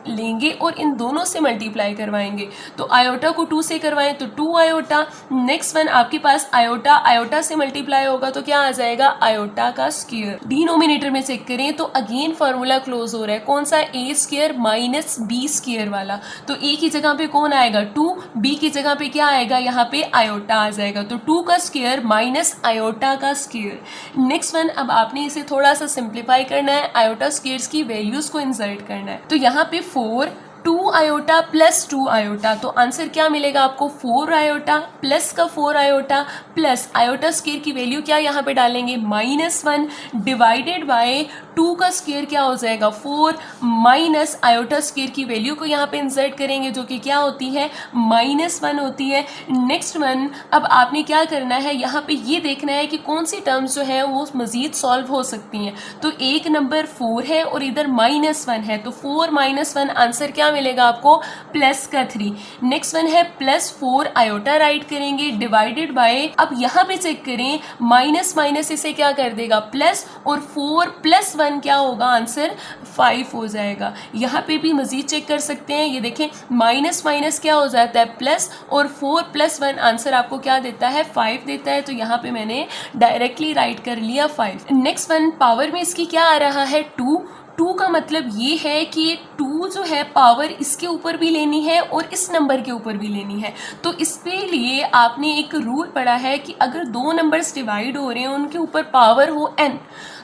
लेंगे और इन दोनों से मल्टीप्लाई करवाएंगे, तो आयोटा को 2 से करवाएं तो 2 आयोटा। नेक्स्ट वन आपके पास आयोटा आयोटा से मल्टीप्लाई होगा तो क्या आ जाएगा आयोटा का स्क्वायर। डिनोमिनेटर में चेक करें तो अगेन फार्मूला क्लोज हो रहा है, कौन सा a square minus b square वाला। तो a की जगह पे कौन आएगा 2, b की जगह पे क्या आएगा यहाँ पे आयोटा आ जाएगा, तो 2 का स्क्वायर माइनस आयोटा का स्क्वायर। नेक्स्ट वन अब आपने इसे थोड़ा सा सिंप्लीफाई करना है, आयोटा स्क्वायर्स की वैल्यूज को इंसर्ट करना है। तो यहाँ पे 4 2 आयोटा प्लस 2 आयोटा, तो आंसर क्या मिलेगा आपको 4 आयोटा प्लस का 4 आयोटा प्लस आयोटा स्क्वायर की वैल्यू क्या यहाँ पे डालेंगे -1 डिवाइडेड बाय 2 का स्क्वायर क्या हो जाएगा 4 माइनस आयोटा स्क्वायर की वैल्यू को यहाँ पे इंसर्ट करेंगे जो कि क्या होती है -1 होती है। नेक्स्ट वन अब आपने क्या करना है, यहाँ पे ये देखना है कि कौन सी टर्म्स जो है वो मजीद सॉल्व हो सकती हैं। तो एक नंबर 4 है और इधर -1 है, तो 4 - 1 आंसर क्या मिलेगा आपको प्लस का 3। नेक्स्ट वन है +4 आयोटा राइट करेंगे डिवाइडेड बाय, अब यहाँ पे चेक करें माइनस माइनस इसे क्या कर देगा प्लस, और 4 + 1 क्या होगा आंसर 5 हो जाएगा। यहाँ पे भी मजीद चेक कर सकते हैं, ये देखें माइनस माइनस क्या हो जाता है प्लस, और 4 + 1 आंसर आपको क्या देता है 5 देता है। तो यहाँ पे मैंने डायरेक्टली राइट कर लिया 5। नेक्स्ट वन पावर में इसकी क्या आ रहा है 2 का मतलब ये है कि 2 जो है पावर इसके ऊपर भी लेनी है और इस नंबर के ऊपर भी लेनी है। तो इसके लिए आपने एक रूल पढ़ा है कि अगर दो नंबर्स डिवाइड हो रहे हैं उनके ऊपर पावर हो n,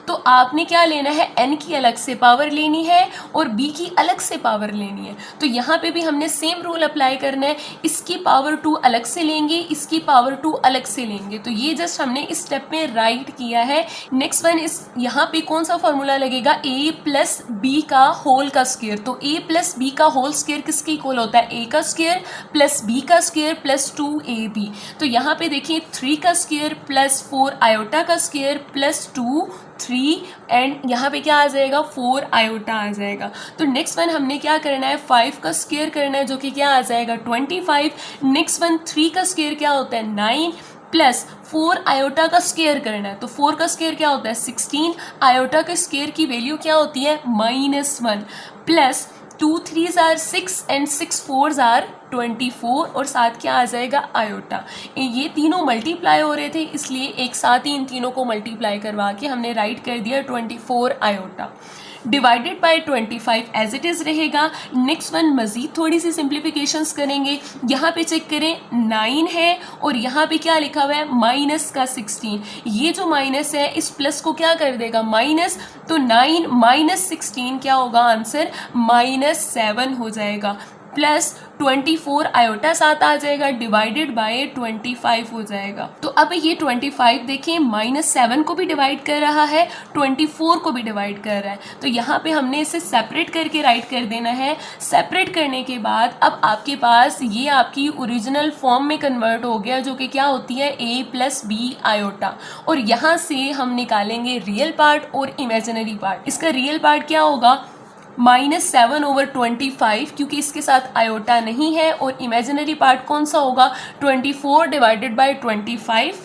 तो आपने क्या लेना है, n की अलग से पावर लेनी है और b की अलग से पावर लेनी है। तो यहाँ पे भी हमने सेम रूल अप्लाई करना है, इसकी पावर 2 अलग से लेंगे, इसकी पावर 2 अलग से लेंगे। तो ये जस्ट हमने इस स्टेप में राइट किया है। नेक्स्ट वन इस यहाँ पे कौन सा फॉर्मूला लगेगा, a प्लस बी का होल का स्क्वायर। तो a प्लस बी का होल स्क्वायर किसके इक्वल होता है, a का स्क्वायर प्लस b का स्क्वायर प्लस 2ab। तो यहाँ पे देखिए 3 का स्क्वायर प्लस 4 आयोटा का स्क्वायर प्लस 2 3 एंड यहाँ पे क्या आ जाएगा, 4 आयोटा आ जाएगा। तो नेक्स्ट वन हमने क्या करना है, 5 का स्क्वायर करना है जो कि क्या आ जाएगा 25। नेक्स्ट वन 3 का स्क्वायर क्या होता है 9 प्लस 4 आयोटा का स्क्वायर करना है। तो 4 का स्क्वायर क्या होता है 16, आयोटा के स्क्वायर की वैल्यू क्या होती है -1 plus 2 3s are 6 and 6 4s are 24 और साथ क्या आ जाएगा आयोटा। ये तीनों मल्टीप्लाई हो रहे थे इसलिए एक साथ ही इन तीनों को मल्टीप्लाई करवा के हमने राइट कर दिया 24 iota divided by 25 as it is रहेगा। नेक्स्ट वन मज़ीद थोड़ी सी सिंप्लीफिकेशंस करेंगे। यहाँ पे चेक करें 9 है और यहाँ पे क्या लिखा हुआ है माइनस का 16। ये जो माइनस है इस प्लस को क्या कर देगा माइनस, तो 9 माइनस 16 क्या होगा आंसर -7 हो जाएगा प्लस 24 आयोटा साथ आ जाएगा डिवाइडेड बाय 25 हो जाएगा। तो अब ये 25 देखिए -7 को भी डिवाइड कर रहा है 24 को भी डिवाइड कर रहा है। तो यहाँ पे हमने इसे सेपरेट करके राइट कर देना है। सेपरेट करने के बाद अब आपके पास ये आपकी ओरिजिनल फॉर्म में कन्वर्ट हो गया जो कि क्या होती है a प्लस बी आयोटा। और यहाँ से हम निकालेंगे रियल पार्ट और इमेजिनरी पार्ट। इसका रियल पार्ट क्या होगा -7/25 क्योंकि इसके साथ आयोटा नहीं है, और इमेजिनरी पार्ट कौन सा होगा 24 डिवाइडेड बाय 25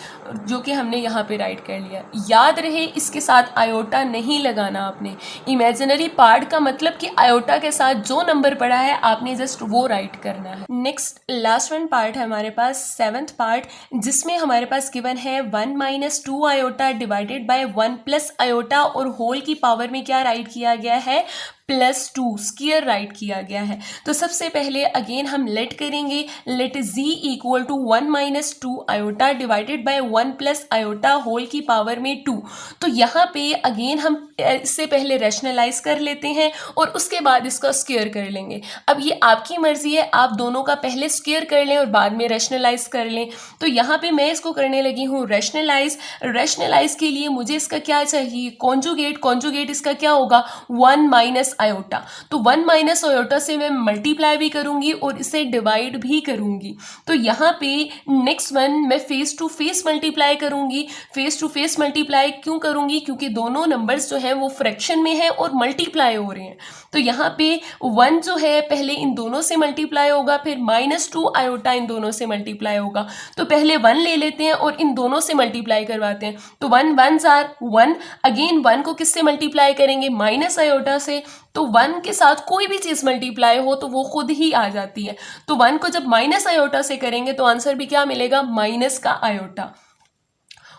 जो कि हमने यहाँ पे राइट कर लिया। याद रहे इसके साथ आयोटा नहीं लगाना आपने। इमेजिनरी पार्ट का मतलब कि आयोटा के साथ जो नंबर पड़ा है आपने जस्ट वो राइट करना है। नेक्स्ट लास्ट वन पार्ट है हमारे पास 7th पार्ट, जिसमें हमारे पास गिवन है 1 - 2 iota divided by 1 plus iota और होल की पावर में क्या राइट किया गया है +2 स्क्वायर राइट किया गया है। तो सबसे पहले अगेन हम लेट करेंगे, let z equal to 1 - 2 iota divided by 1 plus iota whole की पावर में 2। तो यहाँ पे अगेन हम इससे पहले रैशनलाइज कर लेते हैं और उसके बाद इसका स्क्वायर कर लेंगे। अब ये आपकी मर्जी है, आप दोनों का पहले स्क्वायर कर लें और बाद में रैशनलाइज कर लें। तो यहाँ पे मैं इसको करने लगी हूँ रैशनलाइज। रैशनलाइज के लिए मुझे इसका क्या चाहिए कॉन्जुगेट। कॉन्जुगेट इसका क्या होगा 1 माइनस आयोटा। तो 1 माइनस आयोटा से मैं मल्टीप्लाई भी करूंगी और इसे डिवाइड भी करूंगी। तो यहाँ पे नेक्स्ट वन मैं फेस टू फेस मल्टीप्लाई करूंगी। फेस टू फेस मल्टीप्लाई क्यों करूंगी, क्योंकि दोनों नंबर्स जो हैं वो फ्रैक्शन में है और मल्टीप्लाई हो रहे हैं। तो यहाँ पे 1 जो है पहले इन दोनों से मल्टीप्लाई होगा, फिर -2 आयोटा इन दोनों से मल्टीप्लाई होगा। तो पहले 1 ले लेते हैं और इन दोनों से मल्टीप्लाई करवाते हैं। तो 1 1s आर 1, अगेन 1 को किससे मल्टीप्लाई करेंगे माइनस आयोटा से। तो 1 के साथ कोई भी चीज़ मल्टीप्लाई हो तो वो खुद ही आ जाती है। तो 1 को जब माइनस आयोटा से करेंगे तो आंसर भी क्या मिलेगा माइनस का आयोटा।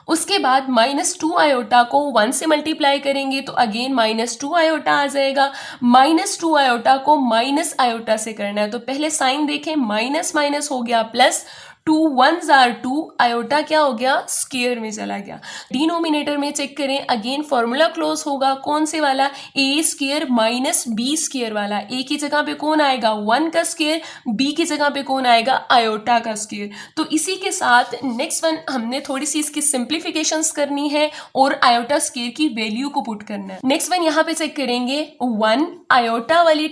उसके बाद -2 आयोटा को 1 से मल्टीप्लाई करेंगे तो अगेन -2 आयोटा आ जाएगा। -2 आयोटा को माइनस आयोटा से करना है। तो पहले साइन देखें, माइनस माइनस हो गया प्लस, 2 1s आर 2, आयोटा क्या हो गया स्क्वायर में चला गया। डिनोमिनेटर में चेक करें, अगेन फॉर्मूला क्लोज होगा कौन से वाला a square minus B square वाला। a की जगह पे कौन आएगा 1 का स्क्वायर, b की जगह पे कौन आएगा आयोटा का स्क्वायर। तो इसी के साथ नेक्स्ट वन हमने थोड़ी सी इसकी सिंप्लीफिकेशंस करनी है और आयोटा स्क्वायर की वैल्यू को पुट करना है। नेक्स्ट वन यहाँ पे चेक करेंगे 1 आयोटा वाली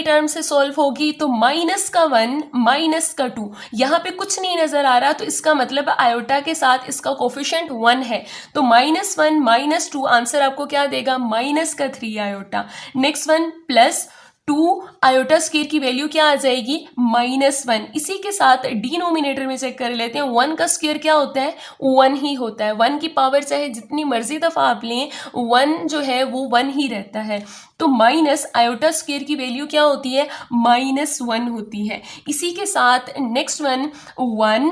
टर्म से सॉल्व होगी। तो माइनस का 1 माइनस का 2, यहाँ पे कुछ नहीं नजर आ रहा तो इसका मतलब आयोटा के साथ इसका कोफिशिएंट 1 है। तो -1 - 2 आंसर आपको क्या देगा -3 iota. Next one +2 iota square की वैल्यू क्या आ जाएगी -1। इसी के साथ डिनोमिनेटर में चेक कर लेते हैं, 1 का स्क्वायर क्या होता है 1 ही होता है। 1 की पावर चाहे जितनी मर्जी दफ़ा आप लें 1 जो है वो 1 ही रहता है। तो माइनस आयोटा स्क्वायर की वैल्यू क्या होती है -1 होती है। इसी के साथ नेक्स्ट वन 1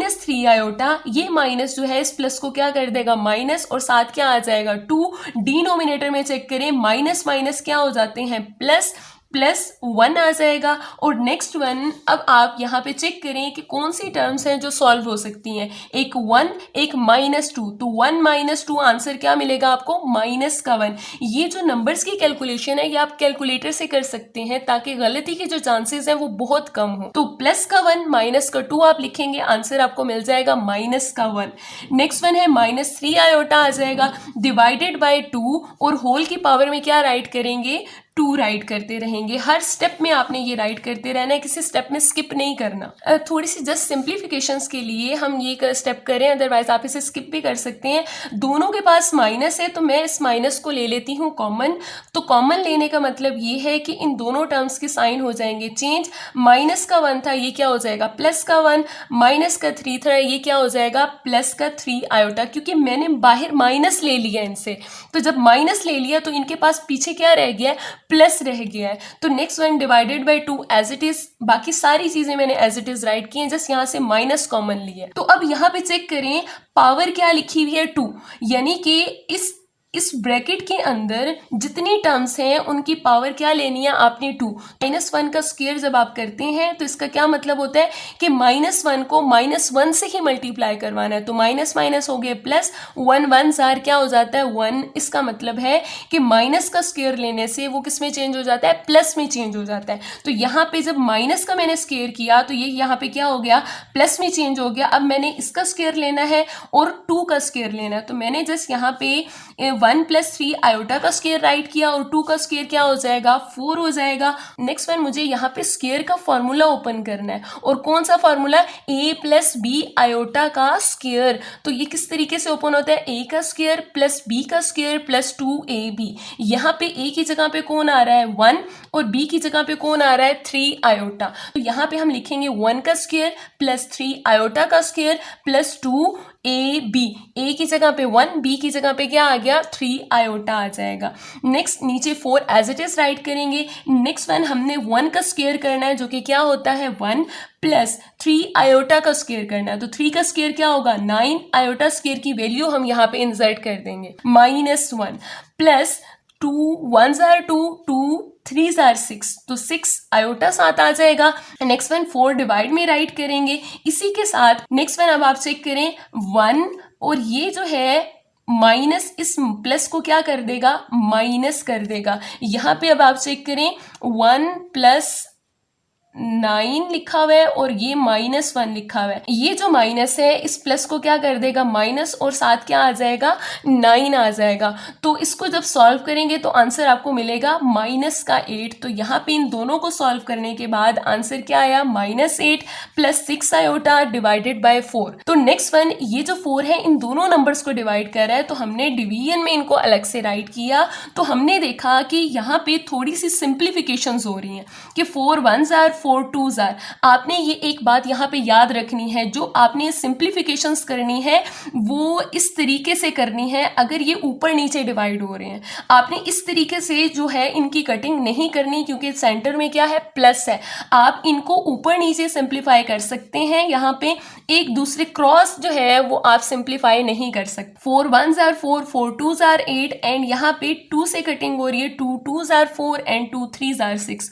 - 3 आयोटा, ये माइनस जो है इस प्लस को क्या कर देगा माइनस और साथ क्या आ जाएगा 2। डिनोमिनेटर में चेक करें, माइनस माइनस क्या हो जाते हैं प्लस, +1 आ जाएगा। और नेक्स्ट वन, अब आप यहाँ पे चेक करें कि कौन सी टर्म्स हैं जो सॉल्व हो सकती हैं। एक 1, एक -2, तो 1 - 2 आंसर क्या मिलेगा आपको, -1। ये जो नंबर्स की कैलकुलेशन है ये आप कैलकुलेटर से कर सकते हैं ताकि गलती के जो चांसेस हैं वो बहुत कम हो। तो +1 -2 आप लिखेंगे, आंसर आपको मिल जाएगा -1। नेक्स्ट वन है -3 आयोटा आ जाएगा, डिवाइडेड बाय 2, और होल की पावर में क्या राइट करेंगे, 2 राइट करते रहेंगे। हर स्टेप में आपने ये राइट करते रहना है, किसी स्टेप में स्किप नहीं करना। थोड़ी सी जस्ट सिंप्लीफिकेशंस के लिए हम ये स्टेप करें, अदरवाइज आप इसे स्किप भी कर सकते हैं। दोनों के पास माइनस है तो मैं इस माइनस को ले लेती हूँ कॉमन। तो कॉमन लेने का मतलब ये है कि इन दोनों टर्म्स के साइन हो जाएंगे चेंज। -1 था, ये क्या हो जाएगा +1, -3 था, ये क्या हो जाएगा +3 आयोटा, क्योंकि मैंने बाहर माइनस ले लिया इनसे। तो जब माइनस ले लिया तो इनके पास पीछे क्या रह गया, प्लस रह गया है। तो next one divided by 2 as it is, बाकी सारी चीजें मैंने एज इट इज राइट की हैं, जस्ट यहाँ से माइनस कॉमन लिया। तो अब यहाँ पे चेक करें, पावर क्या लिखी हुई है 2, यानी कि इस ब्रैकेट के अंदर जितनी टर्म्स हैं उनकी पावर क्या लेनी है आपने 2। -1 का स्क्वायर जब आप करते हैं तो इसका क्या मतलब होता है कि -1 को -1 से ही मल्टीप्लाई करवाना है। तो माइनस माइनस हो गए प्लस, 1 1 जार क्या हो जाता है 1। इसका मतलब है कि माइनस का स्क्वायर लेने से वो किस में चेंज हो जाता है, प्लस में चेंज हो जाता है। तो यहाँ पे जब माइनस का मैंने स्क्वायर किया तो ये यहाँ पे क्या हो गया, प्लस में चेंज हो गया। अब मैंने इसका स्क्वायर लेना है और 2 का स्क्वायर लेना है, तो मैंने जस्ट यहाँ पे 1 + 3 आयोटा का स्क्वायर राइट किया और 2 का स्क्वायर क्या हो जाएगा, 4 हो जाएगा। नेक्स्ट वन, मुझे यहाँ पे स्क्वायर का फॉर्मूला ओपन करना है, और कौन सा फॉर्मूला, a + b आयोटा का स्क्वायर। तो ये किस तरीके से ओपन होता है, a का स्क्वायर + b का स्क्वायर + 2ab। यहाँ पे a की जगह पे कौन आ रहा है 1, और b की जगह पे कौन आ रहा है 3 आयोटा। तो यहाँ पे हम लिखेंगे 1 का स्क्वायर + 3 आयोटा का स्क्वायर + 2ab। a की जगह पे 1, b की जगह पे क्या आ गया 3 आयोटा आ जाएगा। नेक्स्ट नीचे 4 एज इट इज राइट करेंगे। नेक्स्ट वन, हमने 1 का स्क्वायर करना है जो कि क्या होता है 1 + 3 आयोटा का स्क्वायर करना है। तो 3 का स्क्वायर क्या होगा 9, आयोटा स्क्वायर की वैल्यू हम यहाँ पे इंसर्ट कर देंगे -1 + 2 1 जार 2, 2 3 जार 6, तो 6 आयोटा 7 आ जाएगा। नेक्स्ट वन 4 डिवाइड में राइट करेंगे। इसी के साथ नेक्स्ट वन अब आप चेक करें 1, और ये जो है माइनस इस प्लस को क्या कर देगा, माइनस कर देगा। यहाँ पे अब आप चेक करें 1 + 9 लिखा हुआ है और ये -1 लिखा हुआ है। ये जो माइनस है इस प्लस को क्या कर देगा माइनस, और साथ क्या आ जाएगा 9 आ जाएगा। तो इसको जब सॉल्व करेंगे तो आंसर आपको मिलेगा -8। तो यहाँ पे इन दोनों को सॉल्व करने के बाद आंसर क्या आया, -8 + 6 आयोटा डिवाइडेड बाय 4। तो नेक्स्ट वन, ये जो 4 है इन दोनों नंबर्स को डिवाइड कर रहा है, तो हमने डिवीजन में इनको अलग से राइट किया। तो हमने देखा कि यहाँ पे थोड़ी सी सिंप्लीफिकेशन हो रही हैं कि 4 1 जार 4 2 जार। आपने ये एक बात यहाँ पे याद रखनी है, जो आपने सिंप्लीफिकेशंस करनी है वो इस तरीके से करनी है। अगर ये ऊपर नीचे डिवाइड हो रहे हैं, आपने इस तरीके से जो है इनकी कटिंग नहीं करनी, क्योंकि सेंटर में क्या है प्लस है। आप इनको ऊपर नीचे सिंप्लीफाई कर सकते हैं, यहाँ पे एक दूसरे क्रॉस जो है वो आप सिंप्लीफाई नहीं कर सकते। 4 1 जार 4, 4 2 जार 8, एंड यहाँ पे 2 से कटिंग हो रही है, 2 2 jar 4 and 2 3 jar 6।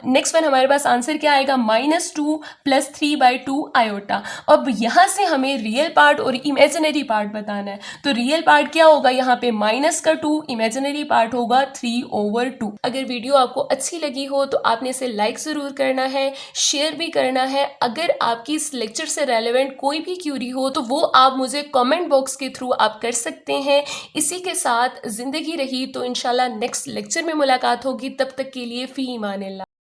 Next one हमारे पास आंसर क्या आएगा, -2 + 3/2 आयोटा। अब यहाँ से हमें रियल पार्ट और इमेजिनरी पार्ट बताना है। तो रियल पार्ट क्या होगा, यहाँ पे -2, इमेजिनरी पार्ट होगा 3/2। अगर वीडियो आपको अच्छी लगी हो तो आपने इसे लाइक ज़रूर करना है, शेयर भी करना है। अगर आपकी इस लेक्चर से रेलेवेंट कोई भी क्यूरी हो तो वो आप मुझे कमेंट बॉक्स के थ्रू आप कर सकते हैं। इसी के साथ ज़िंदगी रही तो इंशाल्लाह नेक्स्ट लेक्चर में मुलाकात होगी। तब तक के लिए फ़ी ईमान अल्लाह।